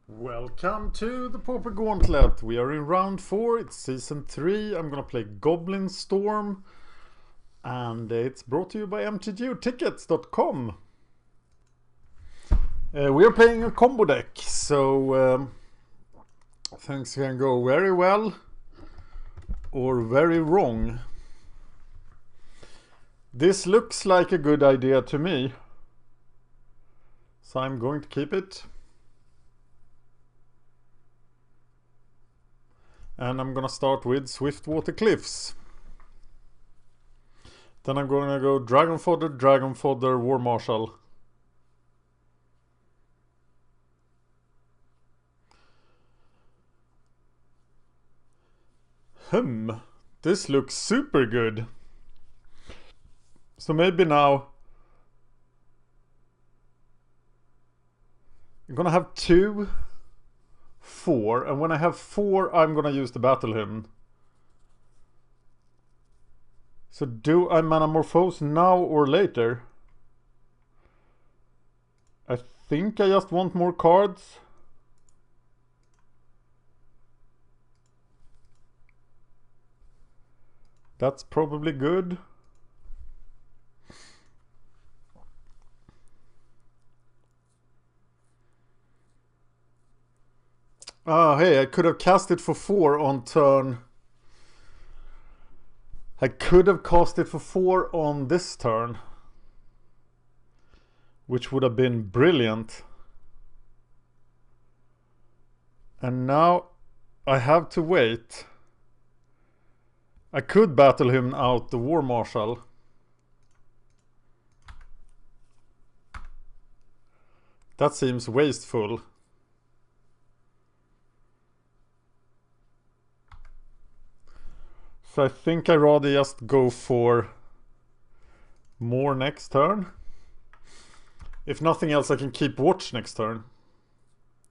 Welcome to the Pauper Gauntlet. We are in round 4, it's season 3. I'm gonna play Goblin Storm, and it's brought to you by mtgtickets.com. We are playing a combo deck, so things can go very well or very wrong. This looks like a good idea to me, so I'm going to keep it. And I'm gonna start with Swiftwater Cliffs. Then I'm gonna go Dragon Fodder, War Marshal. This looks super good. So maybe now I'm gonna have 2, 4, and when I have 4 I'm gonna use the Battle Hymn. So do I Manamorphose now or later? I think I just want more cards. That's probably good. Hey, I could have cast it for 4 on turn. I could have cast it for 4 on this turn, which would have been brilliant. And now I have to wait. I could Battle Hymn out the War Marshal. That seems wasteful. So I think I'd rather just go for more next turn. If nothing else, I can keep watch next turn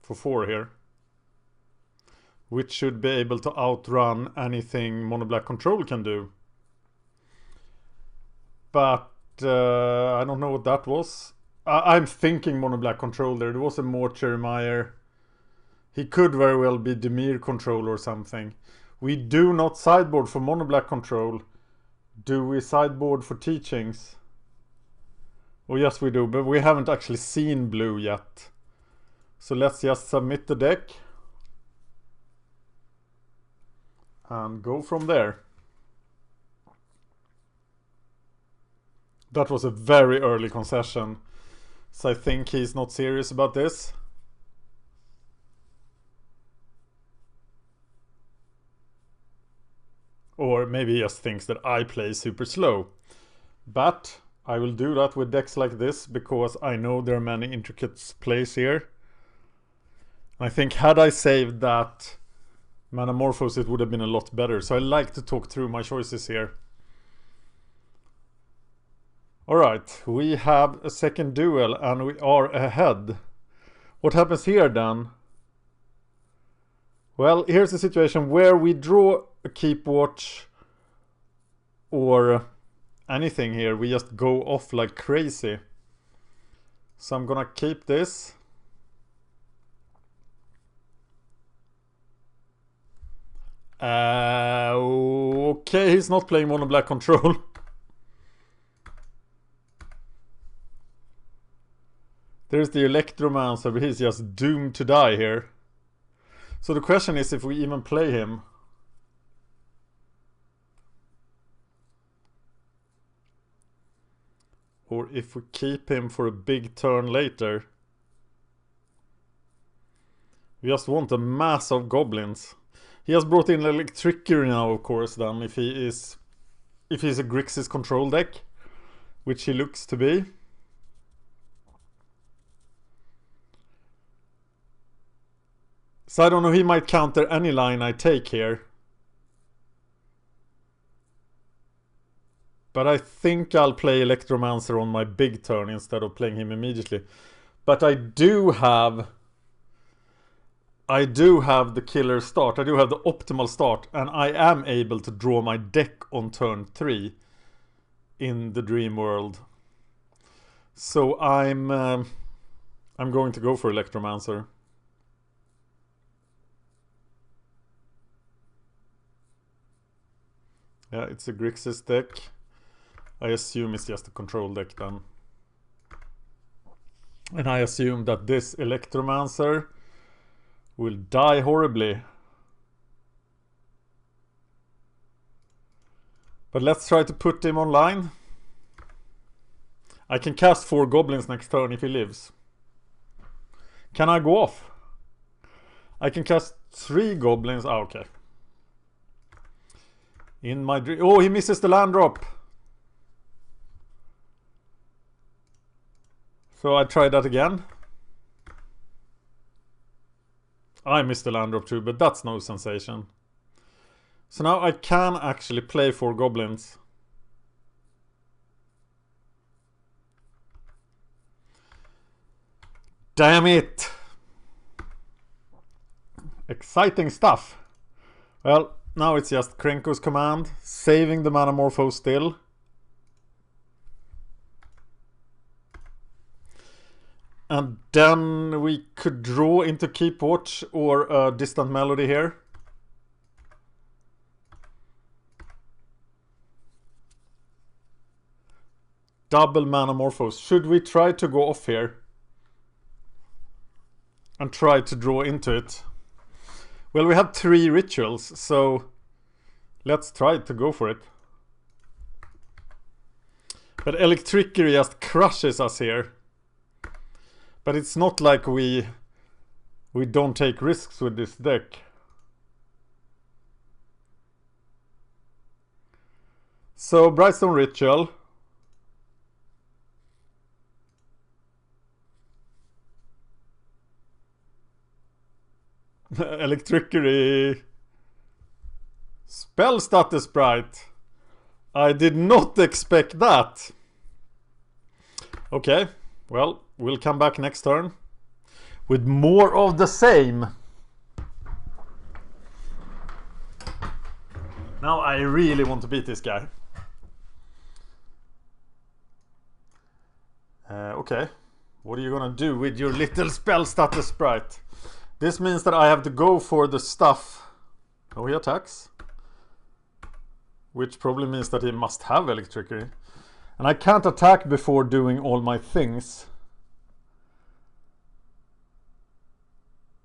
for 4 here, which should be able to outrun anything Mono Black Control can do. But I don't know what that was. I'm thinking Mono Black Control there. There was a Mortuary Mire. He could very well be Dimir Control or something. We do not sideboard for Mono Black Control. Do we sideboard for Teachings? Oh yes we do, but we haven't actually seen blue yet. So let's just submit the deck and go from there. That was a very early concession, so I think he's not serious about this. Or maybe he just thinks that I play super slow. But I will do that with decks like this because I know there are many intricate plays here. I think had I saved that Manamorphose it would have been a lot better. So I like to talk through my choices here. Alright, we have a second duel and we are ahead. What happens here then? Well, here's a situation where we draw a keep watch or anything here. We just go off like crazy. So I'm gonna keep this. Okay, he's not playing Mono Black Control. There's the Electromancer, but he's just doomed to die here. So the question is if we even play him. Or if we keep him for a big turn later. We just want a mass of goblins. He has brought in Electrickery now, of course, then, if he's a Grixis control deck, which he looks to be. So I don't know, he might counter any line I take here. But I think I'll play Electromancer on my big turn instead of playing him immediately. But I do have the killer start. I do have the optimal start. And I am able to draw my deck on turn 3 in the dream world. So I'm going to go for Electromancer. Yeah, it's a Grixis deck. I assume it's just a control deck then. And I assume that this Electromancer will die horribly. But let's try to put him online. I can cast 4 goblins next turn if he lives. Can I go off? I can cast 3 goblins. Ah, okay. In my dream. Oh, he misses the land drop. So I try that again. I missed the land drop too, but that's no sensation. So now I can actually play 4 goblins. Damn it! Exciting stuff. Well, now it's just Krenko's command, saving the Manamorpho still. And then we could draw into Keep Watch or a Distant Melody here. Double Manamorphos. Should we try to go off here? And try to draw into it? Well, we have 3 rituals, so let's try to go for it. But Electrickery just crushes us here. But it's not like we don't take risks with this deck. So, Brightstone Ritual. Electrickery. Spell status Bright. I did not expect that. Okay, well, we'll come back next turn with more of the same. Now I really want to beat this guy. Okay, what are you gonna do with your little spell status Sprite? This means that I have to go for the stuff. Oh, he attacks. Which probably means that he must have Electrickery. And I can't attack before doing all my things.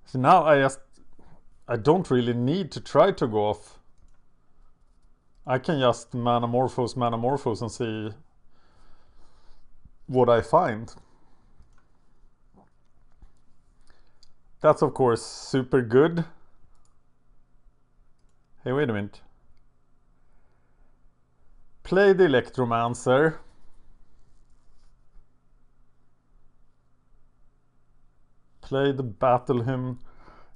So now I don't really need to try to go off. I can just Manamorphose and see what I find. That's of course super good. Hey, wait a minute. Play the Electromancer. Play the Battle Hymn.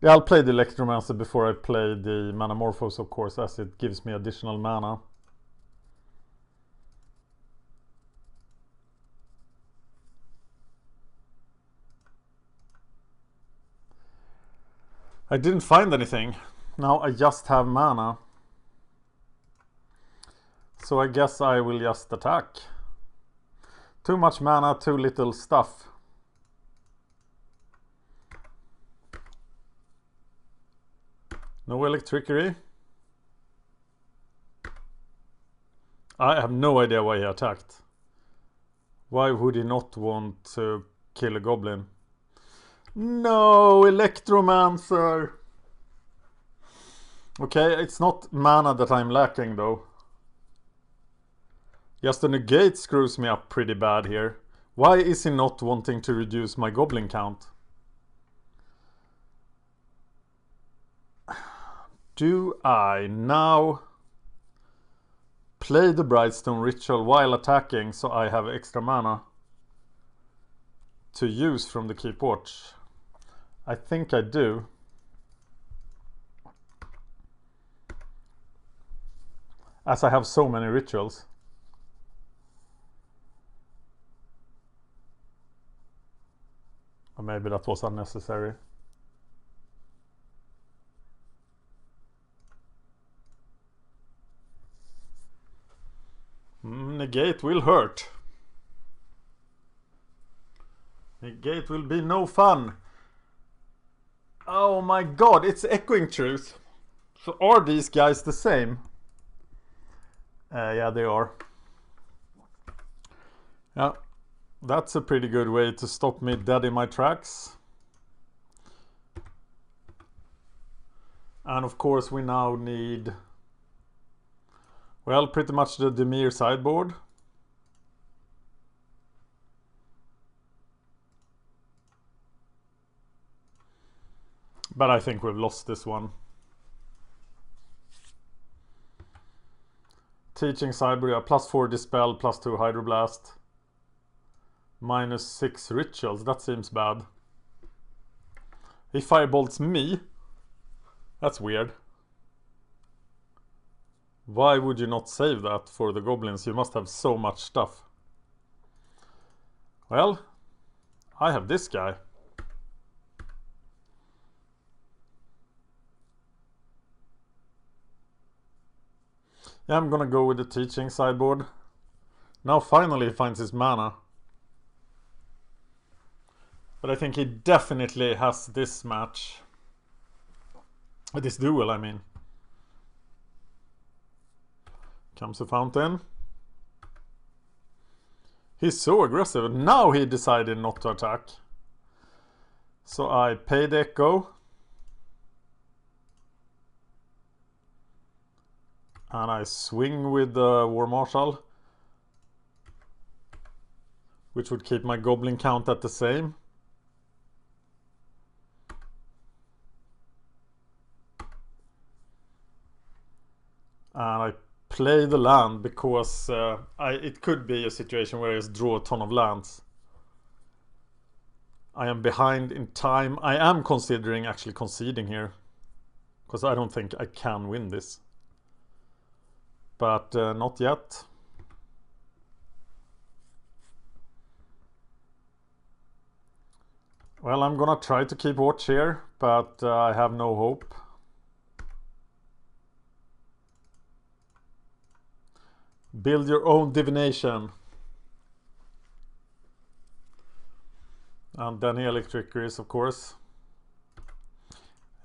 Yeah, I'll play the Electromancer before I play the Manamorphose, of course, as it gives me additional mana. I didn't find anything. Now I just have mana. So I guess I will just attack. Too much mana, too little stuff. No Electrickery. I have no idea why he attacked. Why would he not want to kill a goblin? No, Electromancer! Okay, it's not mana that I'm lacking though. Just the negate screws me up pretty bad here. Why is he not wanting to reduce my goblin count? Do I now play the Brightstone Ritual while attacking so I have extra mana to use from the Keep Watch? I think I do. As I have so many rituals. Or maybe that was unnecessary. Negate will hurt. Negate will be no fun. Oh my god, it's Echoing Truth. So are these guys the same? Yeah, they are. Yeah, that's a pretty good way to stop me dead in my tracks. And of course we now need, well, pretty much the Dimir sideboard. But I think we've lost this one. Teaching sideboard, yeah, +4 Dispel, +2 Hydroblast. -6 Rituals, that seems bad. He firebolts me? That's weird. Why would you not save that for the goblins? You must have so much stuff. Well, I have this guy. Yeah, I'm gonna go with the teaching sideboard. Now finally he finds his mana. But I think he definitely has this match. This duel, I mean. Comes a fountain. He's so aggressive. Now he decided not to attack. So I pay the Echo. And I swing with the War Marshal. Which would keep my Goblin count at the same. And I play the land because it could be a situation where I just draw a ton of lands. I am behind in time. I am considering actually conceding here. Because I don't think I can win this. But not yet. Well, I'm gonna try to keep watch here, but I have no hope. Build your own divination. And then Trickeries, of course.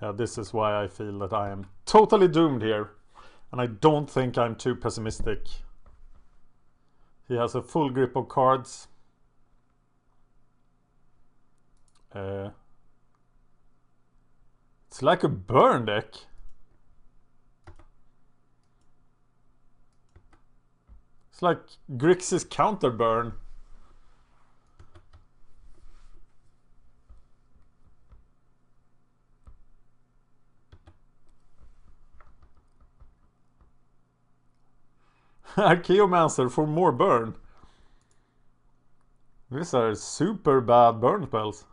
Yeah, this is why I feel that I am totally doomed here. And I don't think I'm too pessimistic. He has a full grip of cards. It's like a burn deck. It's like Grixis Counterburn. Archaeomancer for more burn. These are super bad burn spells.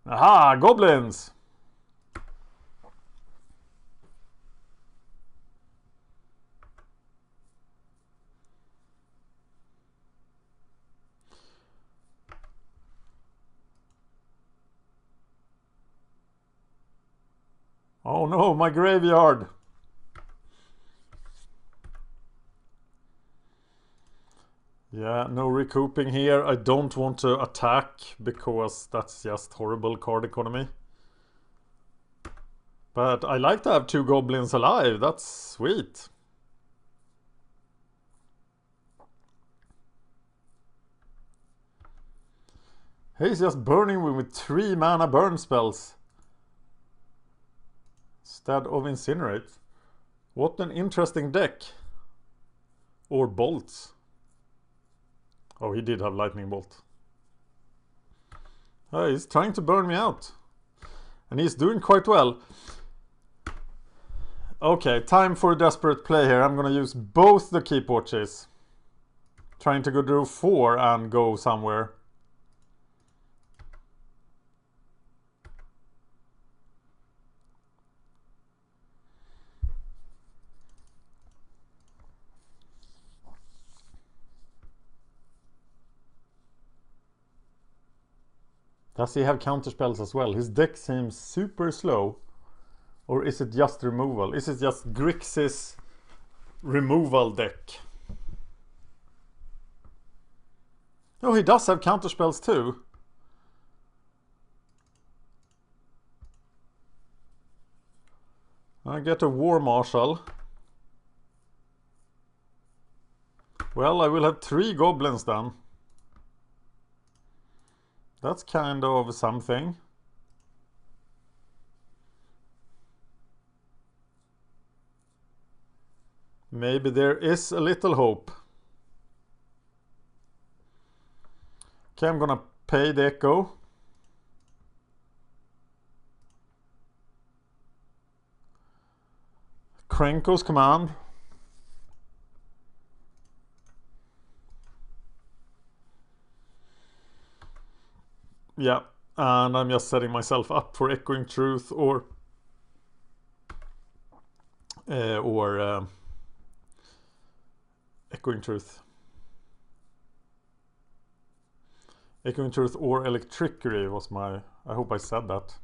Aha! Goblins! Oh no, my graveyard! Yeah, no recouping here. I don't want to attack because that's just horrible card economy. But I like to have 2 goblins alive. That's sweet. He's just burning me with 3 mana burn spells. Instead of Incinerate. What an interesting deck. Or bolts. Oh, he did have Lightning Bolt. Oh, he's trying to burn me out. And he's doing quite well. Okay, time for a desperate play here. I'm gonna use both the Keep Watches. Trying to go draw 4 and go somewhere. Does he have counterspells as well? His deck seems super slow. Or is it just removal? Is it just Grixis removal deck? Oh, he does have counterspells too. I get a War Marshal. Well, I will have 3 goblins then. That's kind of something. Maybe there is a little hope. Okay, I'm gonna pay the echo. Krenko's command. Yeah, and I'm just setting myself up for Echoing Truth or Echoing Truth. Echoing Truth or Electrickery was my... I hope I said that.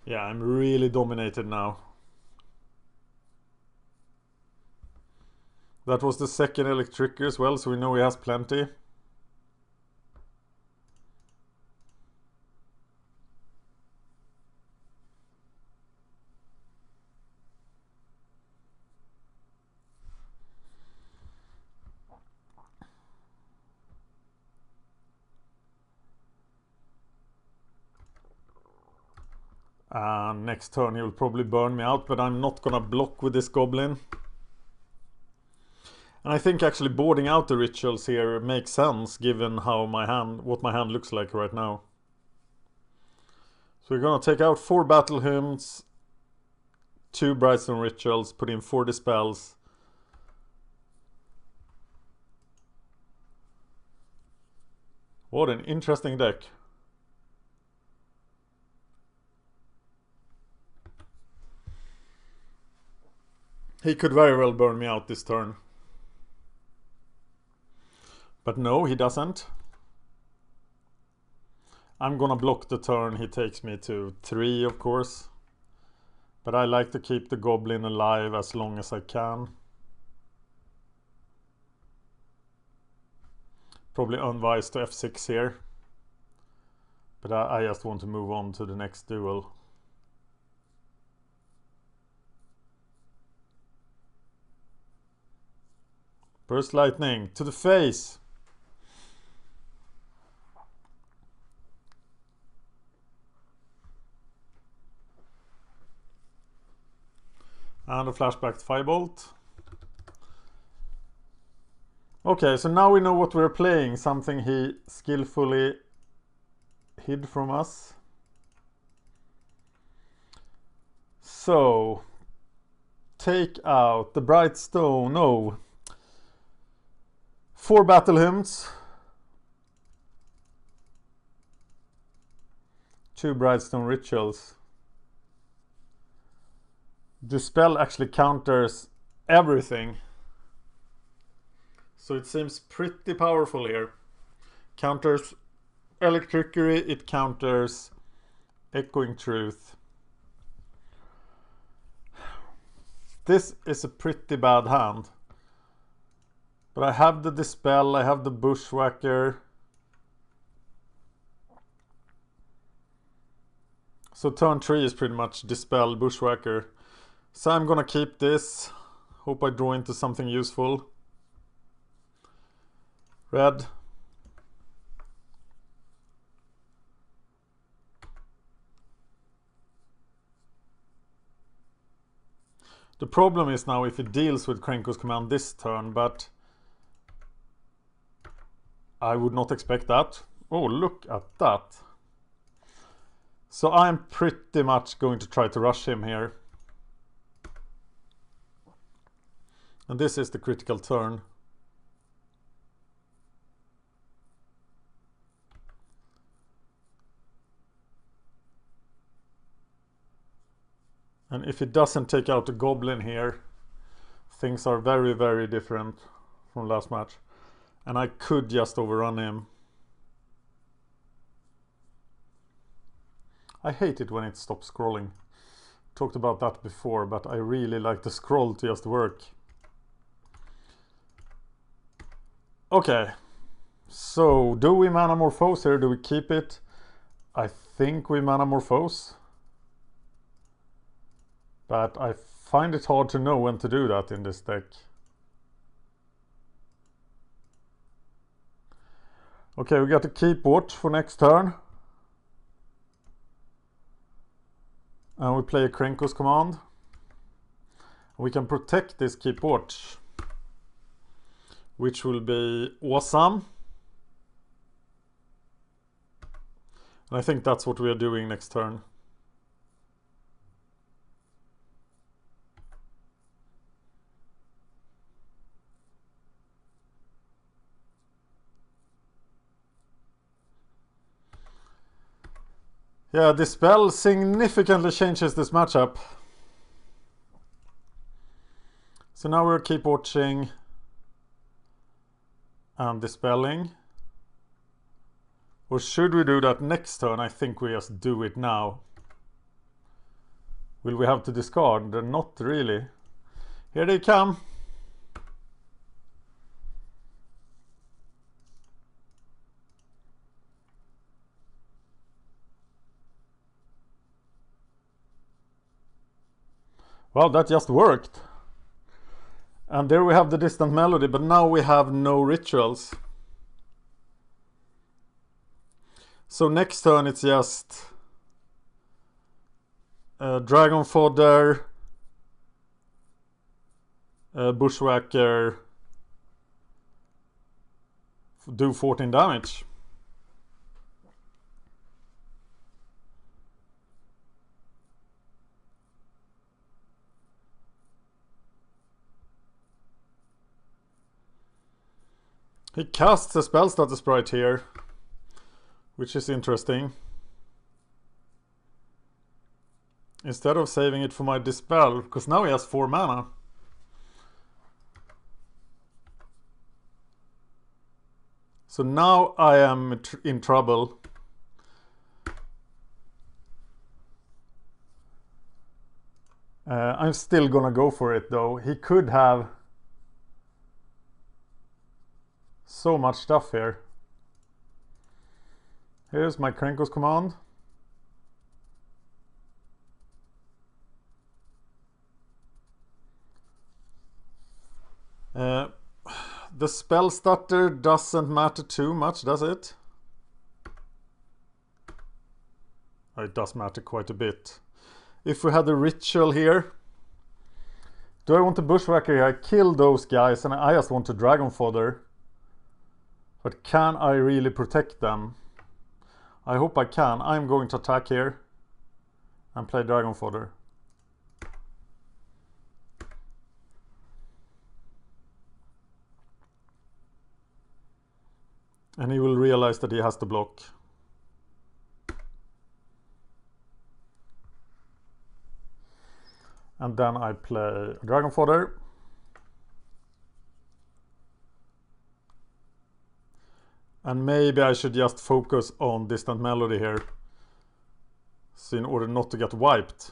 Yeah, I'm really dominated now. That was the second Electrickery as well, so we know he has plenty. Next turn he will probably burn me out, but I'm not gonna block with this Goblin. And I think actually boarding out the rituals here makes sense given how what my hand looks like right now. So we're gonna take out 4 Battle Hymns, 2 Brightstone Rituals, put in 4 Dispels. What an interesting deck. He could very well burn me out this turn. But no, he doesn't. I'm gonna block the turn he takes me to 3, of course. But I like to keep the Goblin alive as long as I can. Probably unwise to F6 here. But I just want to move on to the next duel. Burst Lightning to the face. And a flashback to Firebolt. Okay, so now we know what we're playing. Something he skillfully hid from us. So, take out the Brightstone. No. 4 Battle Hymns. 2 Brightstone Rituals. Dispel actually counters everything. So it seems pretty powerful here. Counters Electrickery, it counters Echoing Truth. This is a pretty bad hand. But I have the Dispel, I have the Bushwhacker. So turn 3 is pretty much Dispel, Bushwhacker. So I'm gonna keep this. Hope I draw into something useful. Red. The problem is now if it deals with Krenko's command this turn, but I would not expect that. Oh, look at that. So I'm pretty much going to try to rush him here. And this is the critical turn. And if it doesn't take out the Goblin here, things are very, very different from last match. And I could just overrun him. I hate it when it stops scrolling. Talked about that before, but I really like the scroll to just work. Okay, so do we Mana Morphose here? Do we keep it? I think we Manamorphose. But I find it hard to know when to do that in this deck. Okay, we got to keep watch for next turn. And we play a Krenko's command. We can protect this keep watch, which will be awesome. And I think that's what we are doing next turn. Yeah, this spell significantly changes this matchup. So now we'll keep watching and dispelling. Or should we do that next turn? I think we just do it now. Will we have to discard? Not really. Here they come. Well, that just worked. And there we have the distant melody, but now we have no rituals. So next turn it's just Dragon Fodder, Bushwhacker, do 14 damage. He casts a spell status sprite here, which is interesting. Instead of saving it for my dispel, because now he has 4 mana. So now I am in trouble. I'm still gonna go for it though. He could have so much stuff here. Here's my Krenko's command. The spell stutter doesn't matter too much, does it? Oh, it does matter quite a bit. If we had a ritual here, do I want to Bushwhacker here? I kill those guys and I just want to Dragon Fodder. But can I really protect them? I hope I can. I'm going to attack here and play Dragon Fodder. And he will realize that he has to block. And then I play Dragon Fodder. And maybe I should just focus on Distant Melody here. So in order not to get wiped.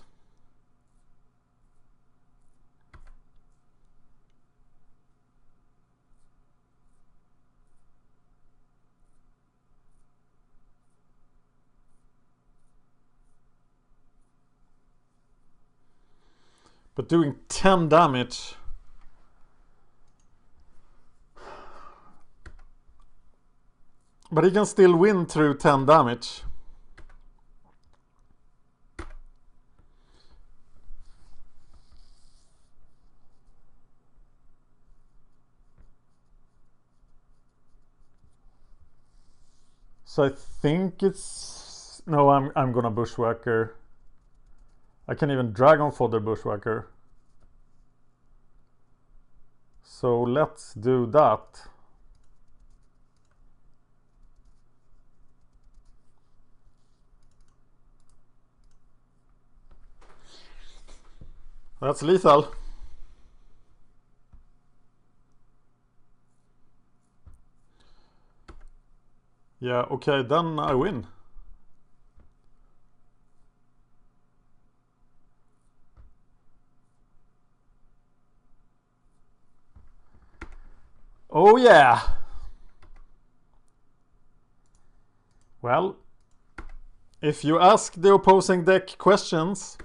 But doing 10 damage. But he can still win through 10 damage. So I think it's... No, I'm gonna Bushwhacker. I can even Dragon Fodder Bushwhacker. So let's do that. That's lethal. Yeah, okay, then I win. Oh yeah. Well, If you ask the opposing deck questions,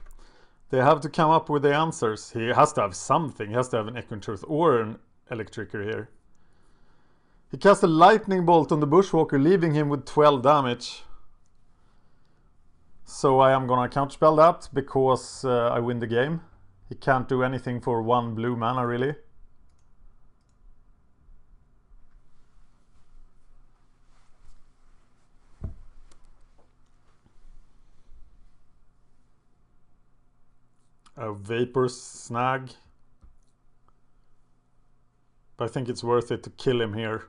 they have to come up with the answers. He has to have something. He has to have an Echoing Truth or an Electricker here. He cast a Lightning Bolt on the Bushwalker, leaving him with 12 damage. So I am gonna counterspell that because I win the game. He can't do anything for 1 blue mana, really. A Vapor Snag. But I think it's worth it to kill him here.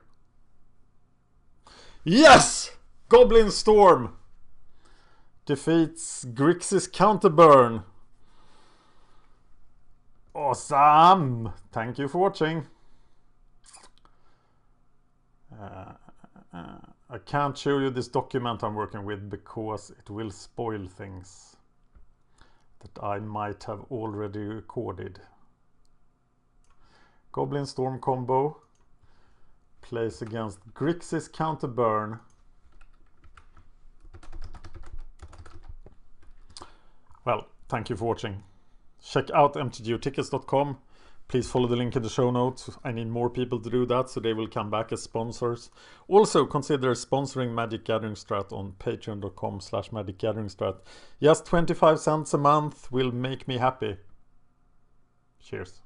Yes! Goblin Storm defeats Grixis Counterburn. Awesome! Thank you for watching. I can't show you this document I'm working with because it will spoil things that I might have already recorded. Goblin Storm combo plays against Grixis Counterburn. Well, thank you for watching. Check out mtgotickets.com. Please follow the link in the show notes. I need more people to do that so they will come back as sponsors. Also consider sponsoring Magic Gathering Strat on patreon.com/Magic Gathering Strat. Just 25 cents a month will make me happy. Cheers.